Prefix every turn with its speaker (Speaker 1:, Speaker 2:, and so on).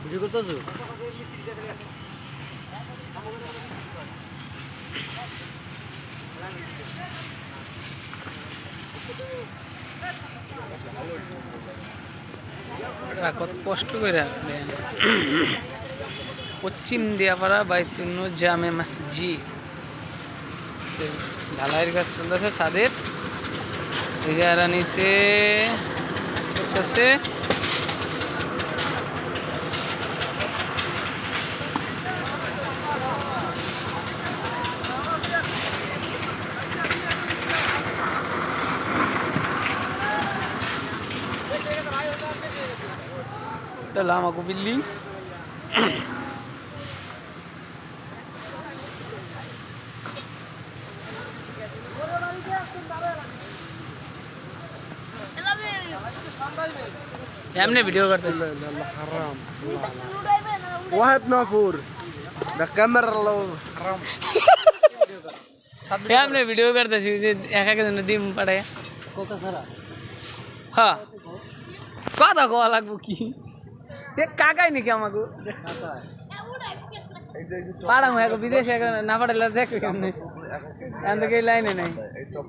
Speaker 1: Video করতেছো? কত কষ্ট করে পশ্চিম দিয়াপাড়া বাইতুন্ন জামে মসজিদ ঢালাইয়ের কাজ চলতেছে ছাদের ইজারা নিচে করতেছে। এটা লামাকো বিল্ডিং। এমনি ভিডিও করতে
Speaker 2: حرام واحد نافور ده كاميرا لو حرام
Speaker 1: এমনি ভিডিও করতেছি যে এক এক জনের ডিম পাঠায় কথা ছাড়া। হ্যাঁ কথা কোয়া লাগবো কি কাকাই নাকি আমাকে পাড়াম এক বিদেশে না পাঠালে দেখো কেমনি এখান থেকে এই লাইনে নাই।
Speaker 2: সব